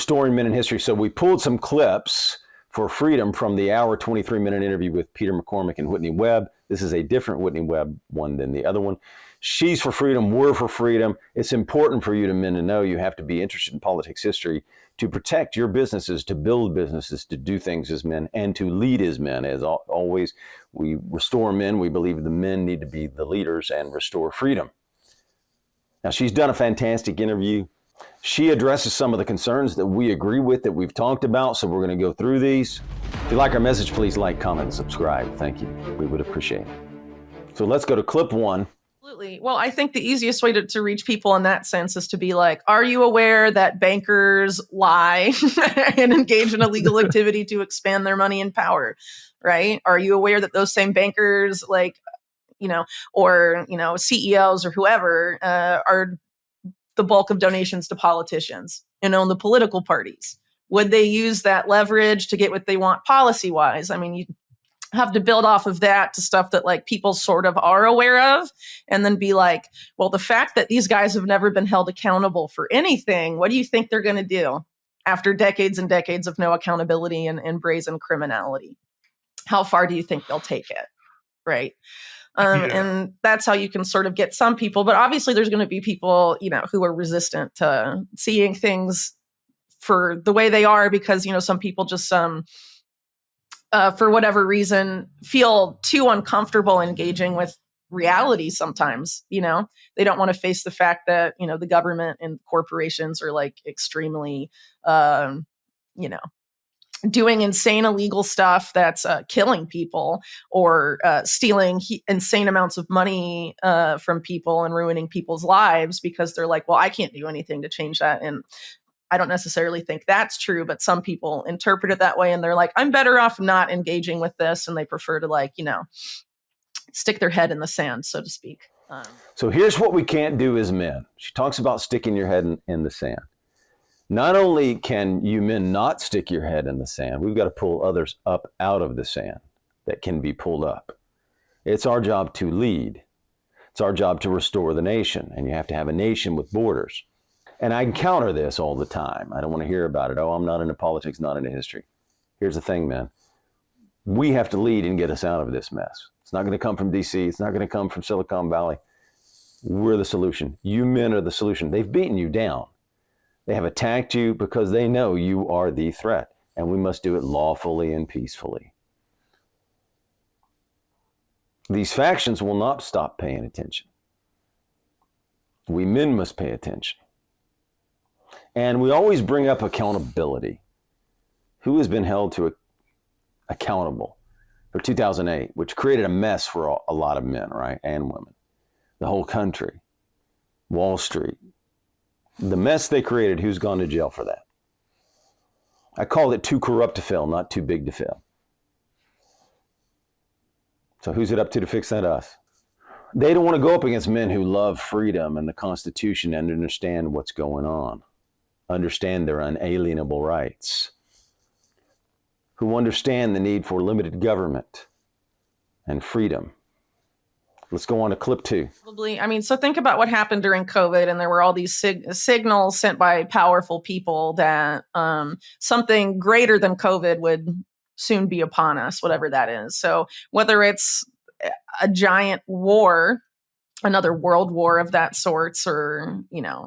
Restoring Men in History. So we pulled some clips for freedom from the hour 23-minute interview with Peter McCormick and Whitney Webb. This is a different Whitney Webb one than the other one. She's for freedom. We're for freedom. It's important for you to men to know you have to be interested in politics history to protect your businesses, to build businesses, to do things as men, and to lead as men. As always, we restore men. We believe the men need to be the leaders and restore freedom. Now, she's done a fantastic interview. She addresses some of the concerns that we agree with, that we've talked about, so we're going to go through these. If you like our message, please like, comment, and subscribe. Thank you. We would appreciate it. So let's go to clip one. Absolutely. Well, I think the easiest way to reach people in that sense is to be like, are you aware that bankers lie and engage in illegal activity to expand their money and power, right? Are you aware that those same bankers, like, or, CEOs or whoever are the bulk of donations to politicians and own the political parties? Would they use that leverage to get what they want policy-wise? I mean, you have to build off of that to stuff that like people sort of are aware of, and then be like, well, the fact that these guys have never been held accountable for anything, what do you think they're going to do after decades and decades of no accountability and brazen criminality? How far do you think they'll take it? Right. And that's how you can sort of get some people. But obviously there's going to be people, who are resistant to seeing things for the way they are, because, some people just, for whatever reason, feel too uncomfortable engaging with reality sometimes. They don't want to face the fact that, the government and corporations are like extremely, doing insane illegal stuff that's killing people, or stealing insane amounts of money from people and ruining people's lives, because they're like, well, I can't do anything to change that. And I don't necessarily think that's true, but some people interpret it that way, and they're like, I'm better off not engaging with this. And they prefer to stick their head in the sand, so to speak. So here's what we can't do as men. She talks about sticking your head in the sand. Not only can you men not stick your head in the sand, we've got to pull others up out of the sand that can be pulled up. It's our job to lead. It's our job to restore the nation. And you have to have a nation with borders. And I encounter this all the time. I don't want to hear about it. Oh, I'm not into politics, not into history. Here's the thing, man. We have to lead and get us out of this mess. It's not going to come from DC. It's not going to come from Silicon Valley. We're the solution. You men are the solution. They've beaten you down. They have attacked you because they know you are the threat, and we must do it lawfully and peacefully. These factions will not stop paying attention. We men must pay attention. And we always bring up accountability. Who has been held to accountable for 2008, which created a mess for a lot of men, right, and women, the whole country, Wall Street. The mess they created, who's gone to jail for that? I called it too corrupt to fail, not too big to fail. So who's it up to fix that? Us. They don't want to go up against men who love freedom and the Constitution and understand what's going on, understand their unalienable rights, who understand the need for limited government and freedom. Let's go on to clip two. Probably. I mean, so think about what happened during COVID, and there were all these signals sent by powerful people that something greater than COVID would soon be upon us, whatever that is. So whether it's a giant war, another world war of that sorts, or,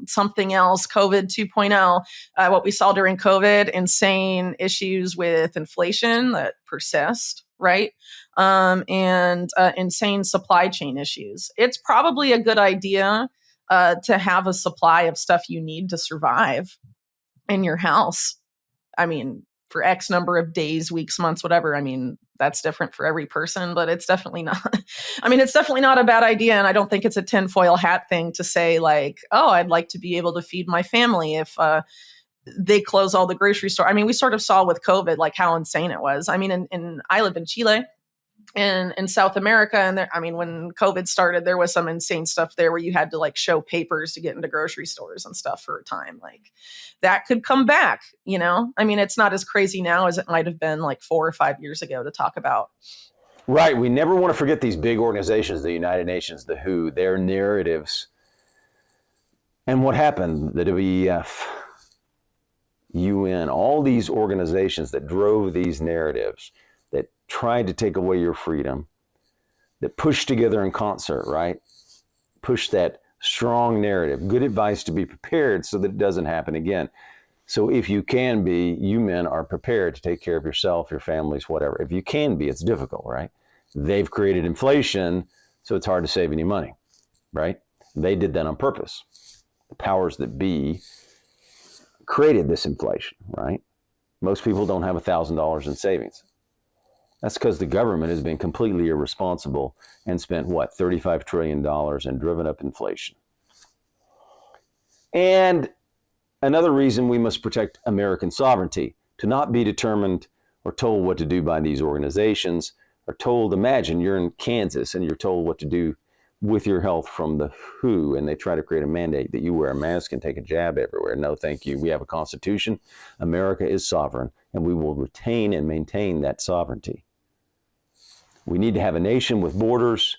something else, COVID 2.0, what we saw during COVID, insane issues with inflation that persist, right? And insane supply chain issues. It's probably a good idea to have a supply of stuff you need to survive in your house. I mean, for X number of days, weeks, months, whatever. I mean, that's different for every person, but it's definitely not, it's definitely not a bad idea. And I don't think it's a tinfoil hat thing to say like, oh, I'd like to be able to feed my family if they close all the grocery store. I mean, we sort of saw with COVID, like how insane it was. I mean, I live in Chile, in South America. And there, when COVID started, there was some insane stuff there where you had to like show papers to get into grocery stores and stuff for a time. Like that could come back, it's not as crazy now as it might have been like 4 or 5 years ago to talk about. Right. We never want to forget these big organizations, the United Nations, the WHO, their narratives. And what happened? The WEF. UN, all these organizations that drove these narratives, that tried to take away your freedom, that pushed together in concert, right? Push that strong narrative, good advice to be prepared so that it doesn't happen again. So if you can be, you men are prepared to take care of yourself, your families, whatever. If you can be, it's difficult, right? They've created inflation, so it's hard to save any money, right? They did that on purpose. The powers that be created this inflation, right? Most people don't have $1,000 in savings. That's because the government has been completely irresponsible and spent, what, $35 trillion and driven up inflation. And another reason we must protect American sovereignty, to not be determined or told what to do by these organizations, or told, imagine you're in Kansas and you're told what to do with your health from the WHO, and they try to create a mandate that you wear a mask and take a jab everywhere. No, thank you. We have a constitution. America is sovereign, and we will retain and maintain that sovereignty. We need to have a nation with borders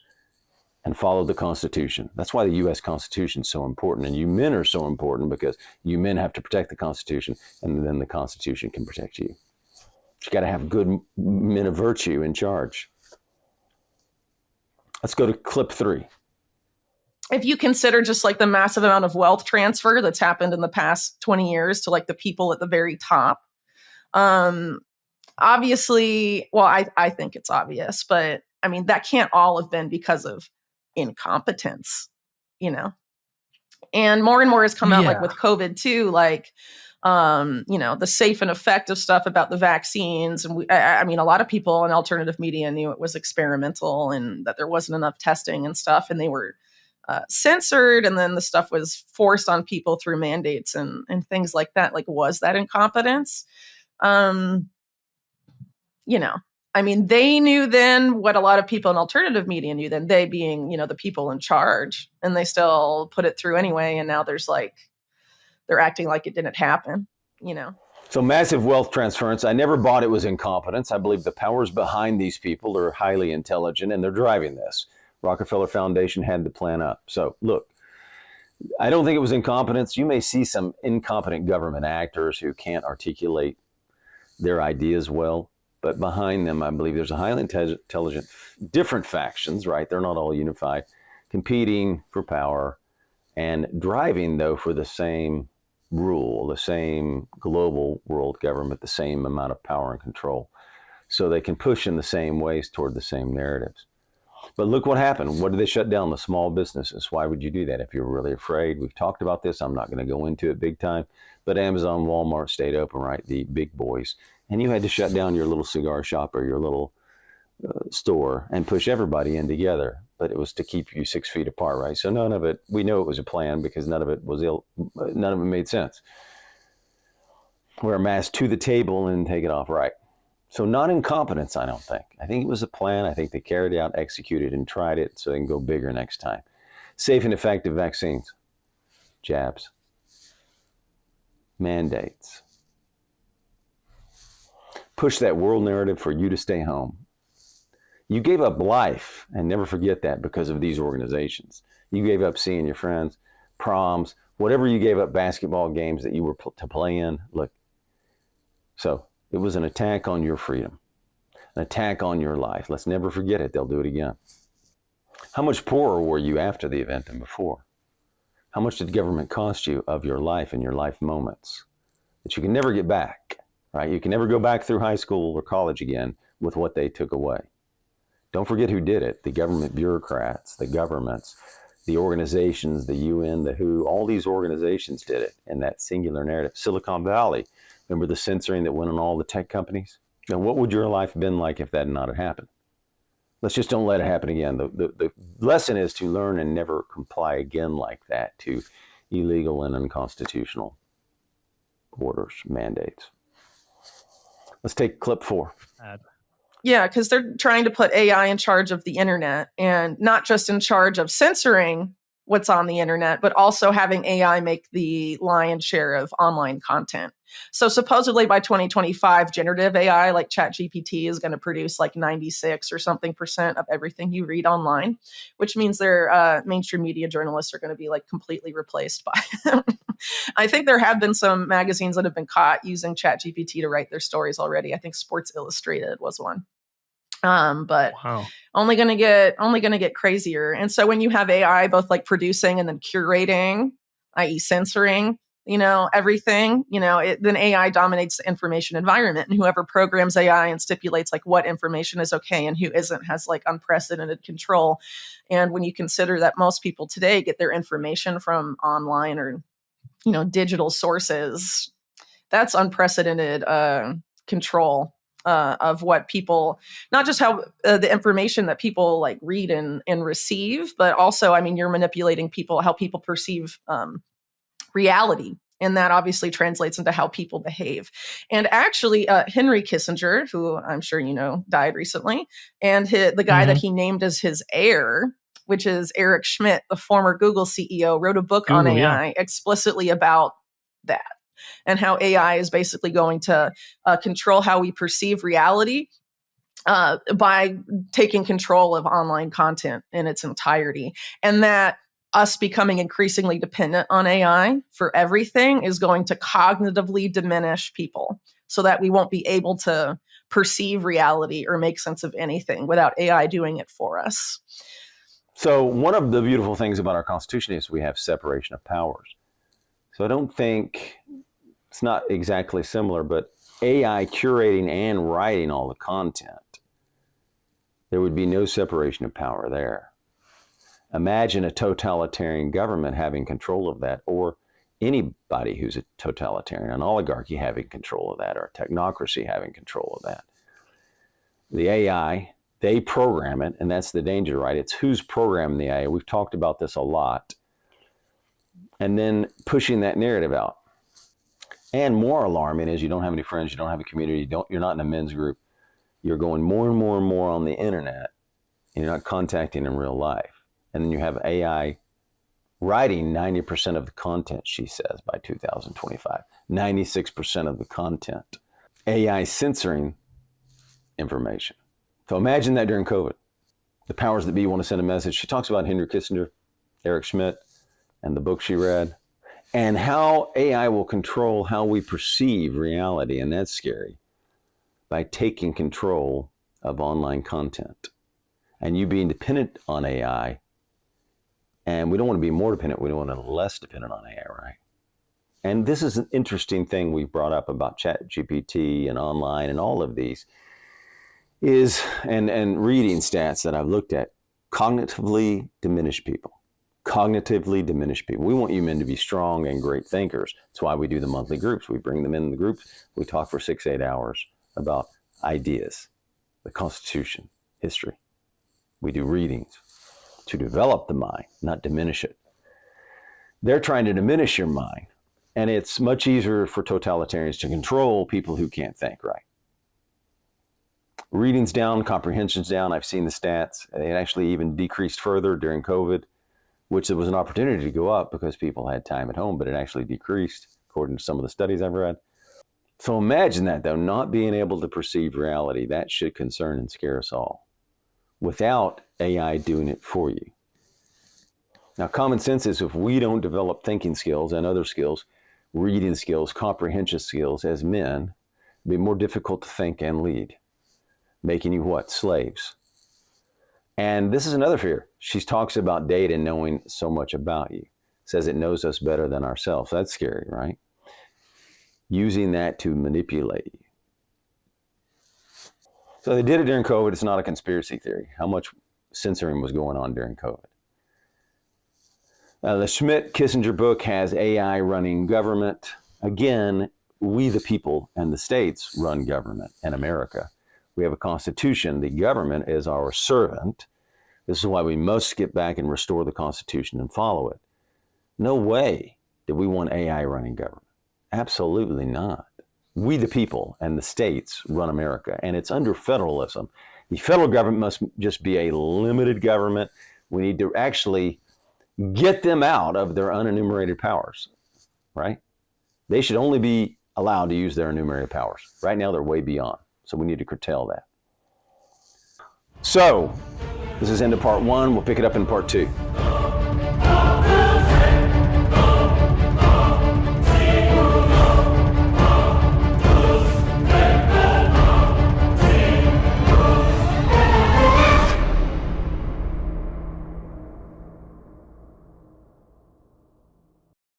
and follow the Constitution. That's why the U.S. Constitution is so important, and you men are so important, because you men have to protect the Constitution, and then the Constitution can protect you. You got to have good men of virtue in charge. Let's go to clip 3. If you consider just like the massive amount of wealth transfer that's happened in the past 20 years to like the people at the very top, obviously, well, I think it's obvious, but I mean, that can't all have been because of incompetence, you know? And more has come out, like with COVID too, like, you know, the safe and effective stuff about the vaccines. And I mean, a lot of people in alternative media knew it was experimental and that there wasn't enough testing and stuff, and they were censored. And then the stuff was forced on people through mandates and things like that. Like, was that incompetence? You know, I mean, they knew then what a lot of people in alternative media knew then, they being, you know, the people in charge, and they still put it through anyway. And now there's like, they're acting like it didn't happen, you know? So massive wealth transference. I never bought it was incompetence. I believe the powers behind these people are highly intelligent, and they're driving this. Rockefeller Foundation had the plan up. So look, I don't think it was incompetence. You may see some incompetent government actors who can't articulate their ideas well, but behind them, I believe there's a highly intelligent, different factions, right? They're not all unified, competing for power and driving, though, for the same rule, the same global world government, the same amount of power and control. So they can push in the same ways toward the same narratives. But look what happened. What did they shut down? The small businesses. Why would you do that if you're really afraid? We've talked about this. I'm not going to go into it big time. But Amazon, Walmart stayed open, right? The big boys. And you had to shut down your little cigar shop or your little store and push everybody in together. But it was to keep you 6 feet apart, right? So none of it, we know it was a plan because none of it made sense. Wear a mask to the table and take it off, right? So not incompetence, I don't think. I think it was a plan. I think they carried it out, executed, and tried it so they can go bigger next time. Safe and effective vaccines, jabs, mandates. Push that world narrative for you to stay home. You gave up life, and never forget that, because of these organizations. You gave up seeing your friends, proms, whatever you gave up, basketball games that you were to play in. Look, so it was an attack on your freedom, an attack on your life. Let's never forget it. They'll do it again. How much poorer were you after the event than before? How much did government cost you of your life and your life moments that you can never get back, right? You can never go back through high school or college again with what they took away. Don't forget who did it. The government bureaucrats, the governments, the organizations, the UN, the WHO, all these organizations did it in that singular narrative. Silicon Valley, remember the censoring that went on all the tech companies? Now, what would your life have been like if that had not happened? Let's just don't let it happen again. The lesson is to learn and never comply again like that to illegal and unconstitutional orders, mandates. Let's take clip 4. Yeah, because they're trying to put AI in charge of the internet, and not just in charge of censoring what's on the internet, but also having AI make the lion's share of online content. So supposedly by 2025, generative AI like ChatGPT is going to produce like 96 or something percent of everything you read online, which means their mainstream media journalists are going to be like completely replaced by them. I think there have been some magazines that have been caught using ChatGPT to write their stories already. I think Sports Illustrated was one. But Wow. only going to get crazier. And so when you have AI both like producing and then curating, i.e. censoring, everything, then AI dominates the information environment, and whoever programs AI and stipulates like what information is okay and who isn't has like unprecedented control. And when you consider that most people today get their information from online or, digital sources, that's unprecedented control of what people, not just how the information that people like read and receive, but also, I mean, you're manipulating people, how people perceive reality. And that obviously translates into how people behave. And actually, Henry Kissinger, who I'm sure you know, died recently, and the guy that he named as his heir, which is Eric Schmidt, the former Google CEO, wrote a book on AI explicitly about that, and how AI is basically going to control how we perceive reality by taking control of online content in its entirety. And that us becoming increasingly dependent on AI for everything is going to cognitively diminish people, so that we won't be able to perceive reality or make sense of anything without AI doing it for us. So one of the beautiful things about our Constitution is we have separation of powers. So I don't think, it's not exactly similar, but AI curating and writing all the content, there would be no separation of power there. Imagine a totalitarian government having control of that, or anybody who's a totalitarian, an oligarchy having control of that, or a technocracy having control of that. The AI, they program it, and that's the danger, right? It's who's programming the AI. We've talked about this a lot. And then pushing that narrative out. And more alarming is you don't have any friends, you don't have a community, you're not in a men's group. You're going more and more and more on the internet, and you're not contacting in real life. And then you have AI writing 90% of the content, she says, by 2025. 96% of the content. AI censoring information. So imagine that during COVID. The powers that be want to send a message. She talks about Henry Kissinger, Eric Schmidt, and the book she read, and how AI will control how we perceive reality. And that's scary, by taking control of online content. And you being dependent on AI, and we don't want to be more dependent, we don't want to be less dependent on AI, right? And this is an interesting thing we brought up about ChatGPT and online and all of these, is, and reading stats that I've looked at, cognitively diminished people. Cognitively diminished people. We want you men to be strong and great thinkers. That's why we do the monthly groups. We bring them in the groups. We talk for 6-8 hours about ideas, the Constitution, history. We do readings to develop the mind, not diminish it. They're trying to diminish your mind. And it's much easier for totalitarians to control people who can't think, right? Readings down, comprehension's down. I've seen the stats. It actually even decreased further during COVID, which there was an opportunity to go up because people had time at home, but it actually decreased according to some of the studies I've read. So imagine that, though, not being able to perceive reality. That should concern and scare us all, without AI doing it for you. Now, common sense is, if we don't develop thinking skills and other skills, reading skills, comprehension skills as men, it'd be more difficult to think and lead, making you what? Slaves. And this is another fear. She talks about data knowing so much about you. Says it knows us better than ourselves. That's scary, right? Using that to manipulate you. So they did it during COVID. It's not a conspiracy theory. How much censoring was going on during COVID? The Schmidt-Kissinger book has AI running government. Again, we the people and the states run government in America. We have a constitution. The government is our servant. This is why we must get back and restore the Constitution and follow it. No way do we want AI running government. Absolutely not. We the people and the states run America, and it's under federalism. The federal government must just be a limited government. We need to actually get them out of their unenumerated powers, right? They should only be allowed to use their enumerated powers. Right now, they're way beyond. So we need to curtail that. So this is end of part 1. We'll pick it up in part 2.